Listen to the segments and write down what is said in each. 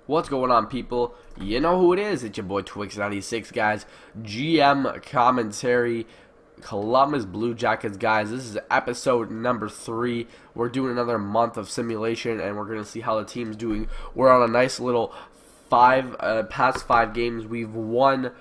What's going on, people? You know who it is. It's your boy Twix96, guys. GM commentary. Columbus Blue Jackets, guys. This is episode number 3. We're doing another month of simulation, and we're going to see how the team's doing. We're on a nice little past 5 games. We've won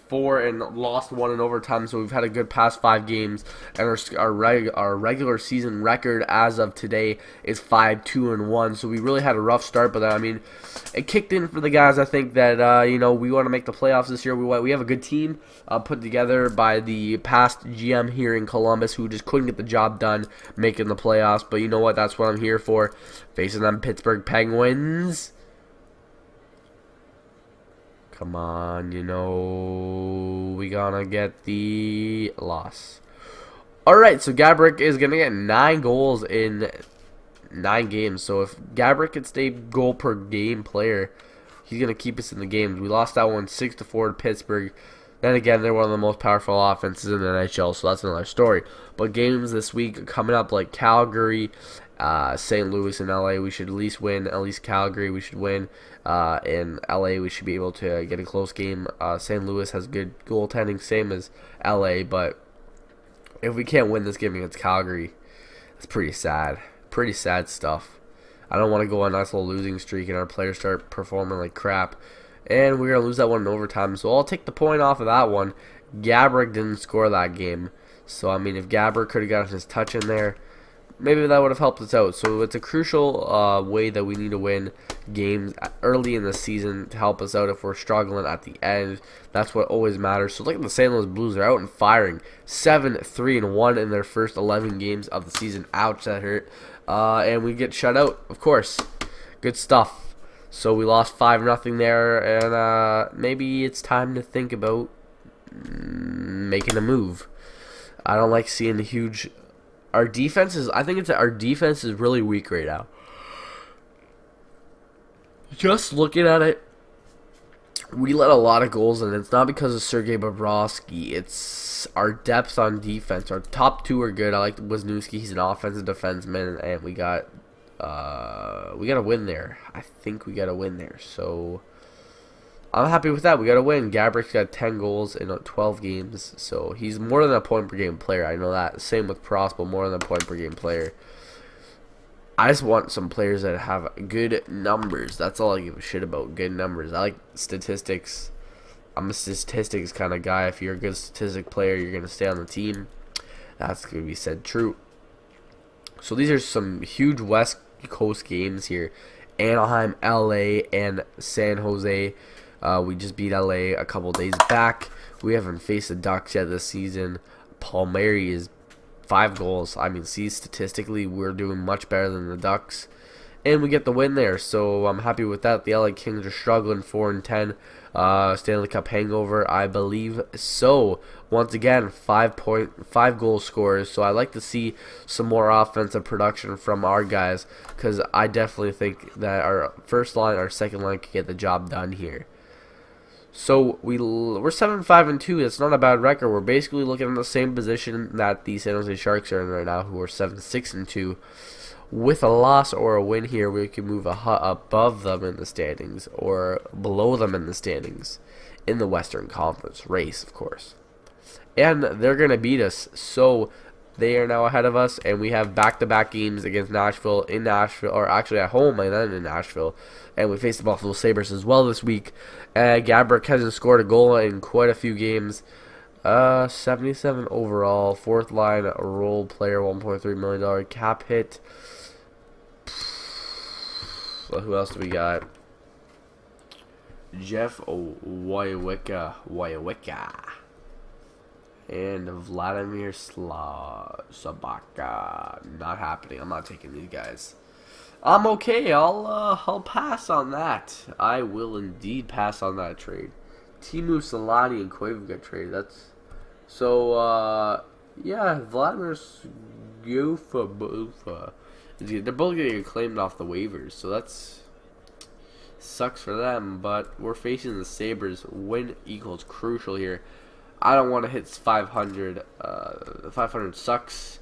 4 and lost 1 in overtime, so we've had a good past 5 games, and our regular season record as of today is 5-2-1. So we really had a rough start, but I mean, it kicked in for the guys. I think that we want to make the playoffs this year. We have a good team put together by the past GM here in Columbus, who just couldn't get the job done making the playoffs. But you know what? That's what I'm here for, facing them Pittsburgh Penguins. Come on, we gonna get the loss. Alright, so Gabrick is gonna get 9 goals in 9 games. So if Gabrick can stay goal per game player, he's gonna keep us in the games. We lost that one 6-4 to Pittsburgh. Then again, they're one of the most powerful offenses in the NHL, so that's another story. But games this week coming up like Calgary, St. Louis, and LA, we should at least win. At least Calgary, we should win. In LA, we should be able to get a close game. St. Louis has good goaltending, same as LA, but if we can't win this game against Calgary, it's pretty sad. Pretty sad stuff. I don't want to go on a nice little losing streak and our players start performing like crap. And we're going to lose that one in overtime, so I'll take the point off of that one. Gabrick didn't score that game, so I mean, if Gabrick could have gotten his touch in there, maybe that would have helped us out. So it's a crucial way that we need to win games early in the season to help us out if we're struggling at the end. That's what always matters. So look at the St. Louis Blues. They're out and firing. 7-3-1 in their first 11 games of the season. Ouch, that hurt. And we get shut out, of course. Good stuff. So we lost 5-0 there, and maybe it's time to think about making a move. I don't like seeing the huge... Our defense is really weak right now. Just looking at it, we let a lot of goals in. It's not because of Sergei Bobrovsky. It's our depth on defense. Our top 2 are good. I like Wisniewski. He's an offensive defenseman, and we got a win there. I think we got a win there. So I'm happy with that. We got a win. Gabrick's got 10 goals in 12 games, so he's more than a point per game player. I know that. Same with Prosper, more than a point per game player. I just want some players that have good numbers. That's all I give a shit about, good numbers. I like statistics. I'm a statistics kind of guy. If you're a good statistic player, you're going to stay on the team. That's going to be said true. So these are some huge West Coast games here. Anaheim, LA, and San Jose. We just beat LA a couple days back. We haven't faced the Ducks yet this season. Palmieri is 5 goals. I mean, see, statistically, we're doing much better than the Ducks. And we get the win there, so I'm happy with that. The LA Kings are struggling, 4-10. Stanley Cup hangover, I believe so. Once again, 5 goal scorers. So I like to see some more offensive production from our guys, because I definitely think that our first line, our second line can get the job done here. So we're 7-5-2. It's not a bad record. We're basically looking at the same position that the San Jose Sharks are in right now, who are 7-6-2. With a loss or a win here, we can move above them in the standings or below them in the standings in the Western Conference race, of course. And they're going to beat us, so they are now ahead of us, and we have back-to-back games against Nashville, or actually at home and then in Nashville. And we face the Buffalo Sabres as well this week. Gabrick hasn't scored a goal in quite a few games. 77 overall, 4th line role player, $1.3 million cap hit. Well, who else do we got? Jeff Wojewicka. And Vladimir Sabaka. Not happening. I'm not taking these guys. I'm okay. I'll pass on that. I will indeed pass on that trade. Timu Solani and Koivu trade. That's so. Yeah, Vladimir Bufa. They're both getting claimed off the waivers, so that's sucks for them. But we're facing the Sabres. Win equals crucial here. I don't want to hit 500. 500 sucks.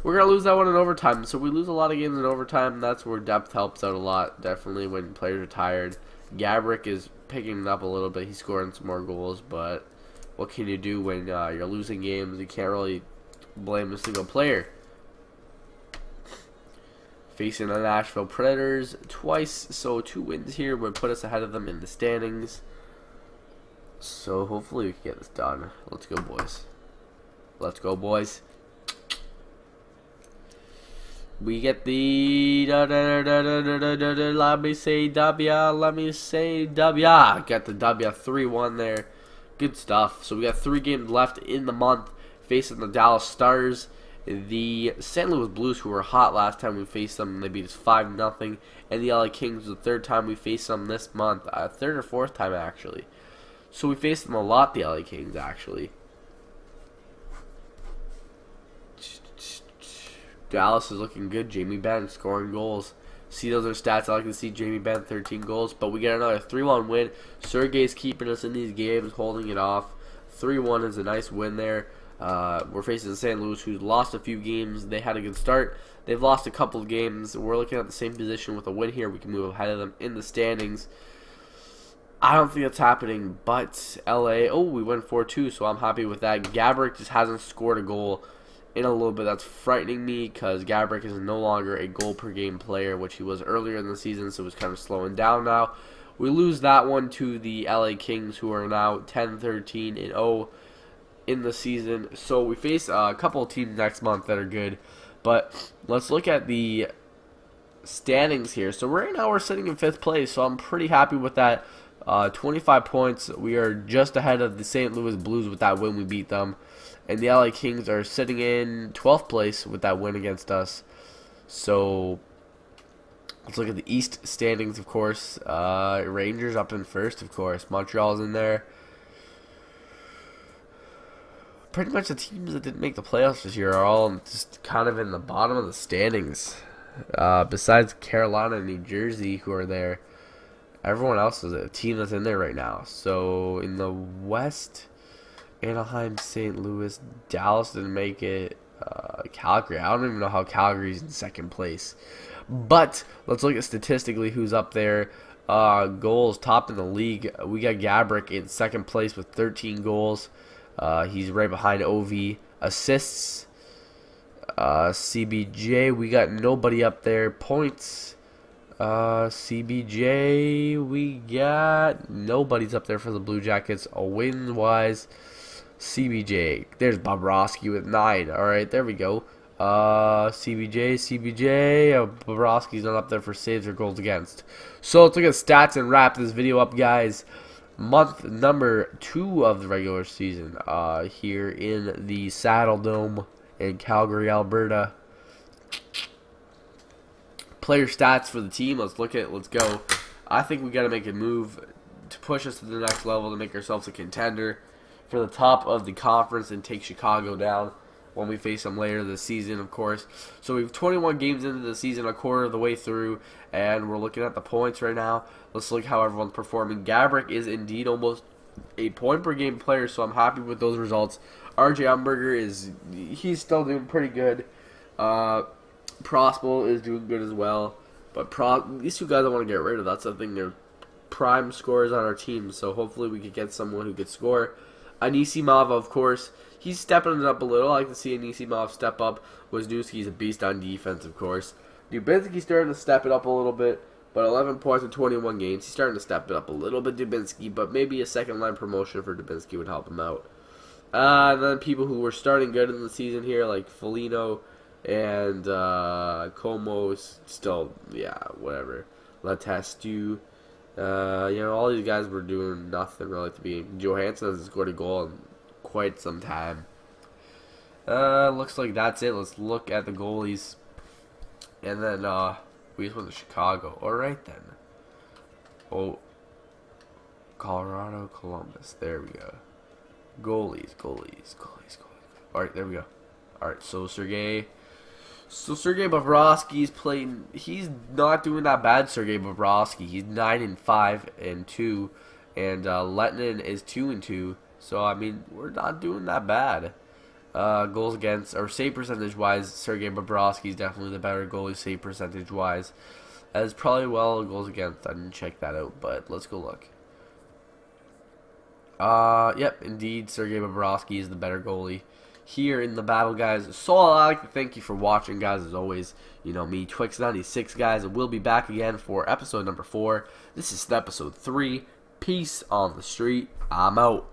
we're going to lose that one in overtime. So we lose a lot of games in overtime. That's where depth helps out a lot, definitely, when players are tired. Gabrick is picking it up a little bit. He's scoring some more goals, but what can you do when you're losing games? You can't really blame a single player. Facing the Nashville Predators twice, so 2 wins here would put us ahead of them in the standings. So hopefully we can get this done. Let's go, boys. Let's go, boys. We get the let me say W. Let me say W. Got the W, 3-1 there. Good stuff. So we got 3 games left in the month, facing the Dallas Stars, the St. Louis Blues, who were hot last time we faced them. They beat us 5-0, and the LA Kings, the 3rd time we faced them this month, 3rd or 4th time actually. So we faced them a lot, the LA Kings, actually. Dallas is looking good. Jamie Benn scoring goals. See, those are stats I like to see. Jamie Benn, 13 goals. But we get another 3-1 win. Sergey's keeping us in these games, holding it off. 3-1 is a nice win there. We're facing St. Louis, who's lost a few games. They had a good start. They've lost a couple of games. We're looking at the same position with a win here. We can move ahead of them in the standings. I don't think that's happening, but LA, oh, we went 4-2, so I'm happy with that. Gabrick just hasn't scored a goal in a little bit. That's frightening me, because Gabrick is no longer a goal per game player, which he was earlier in the season, so it's kind of slowing down now. We lose that one to the LA Kings, who are now 10-13-0 in the season. So we face a couple of teams next month that are good, but let's look at the standings here. So right now we're sitting in 5th place, so I'm pretty happy with that. 25 points. We are just ahead of the St. Louis Blues with that win. We beat them. And the LA Kings are sitting in 12th place with that win against us. So let's look at the East standings, of course. Rangers up in 1st, of course. Montreal's in there. Pretty much the teams that didn't make the playoffs this year are all just kind of in the bottom of the standings. Besides Carolina and New Jersey, who are there. Everyone else is a team that's in there right now. So in the West, Anaheim, St. Louis, Dallas didn't make it. Calgary, I don't even know how Calgary's in 2nd place. But let's look at statistically who's up there. Goals, top in the league. We got Gabrick in 2nd place with 13 goals. He's right behind Ovi. Assists, CBJ, we got nobody up there. Points, CBJ, we got nobody's up there for the Blue Jackets. Wins-wise, CBJ, there's Bobrovsky with 9. Alright, there we go. CBJ, Bobrovsky's not up there for saves or goals against. So let's look at stats and wrap this video up, guys. Month number 2 of the regular season, here in the Saddle Dome in Calgary, Alberta. Player stats for the team. Let's go. I think we got to make a move to push us to the next level, to make ourselves a contender for the top of the conference and take Chicago down when we face them later this season, of course. So we have 21 games into the season, a quarter of the way through, and we're looking at the points right now. Let's look how everyone's performing. Gabrick is indeed almost a point per game player, so I'm happy with those results. RJ Umberger he's still doing pretty good. Prospel is doing good as well, but these 2 guys I want to get rid of. That's the thing. They're prime scorers on our team, so hopefully we could get someone who could score. Anisimov, of course, he's stepping it up a little. I like to see Anisimov step up. Wisniewski's a beast on defense, of course. Dubinsky's starting to step it up a little bit, but 11 points in 21 games. He's starting to step it up a little bit, Dubinsky, but maybe a second-line promotion for Dubinsky would help him out. And then people who were starting good in the season here, like Foligno and Como, still, yeah, whatever. Letestu, all these guys were doing nothing really to be. Johansson hasn't scored a goal in quite some time. Looks like that's it. Let's look at the goalies. And then, we just went to Chicago. Alright then. Oh, Colorado, Columbus. There we go. Goalies. Alright, there we go. Alright, so Sergey Bobrovsky's playing. He's not doing that bad, Sergey Bobrovsky. He's 9-5-2. And Lettinen is 2-2. So, I mean, we're not doing that bad. Goals against, or save percentage wise, Sergei Bobrovsky is definitely the better goalie save percentage wise. As probably goals against. I didn't check that out, but let's go look. Yep, indeed, Sergei Bobrovsky is the better goalie here in the battle, guys. So I'd like to thank you for watching, guys. As always, you know me, Twix96, guys, and we'll be back again for episode number 4. This is episode 3. Peace on the street. I'm out.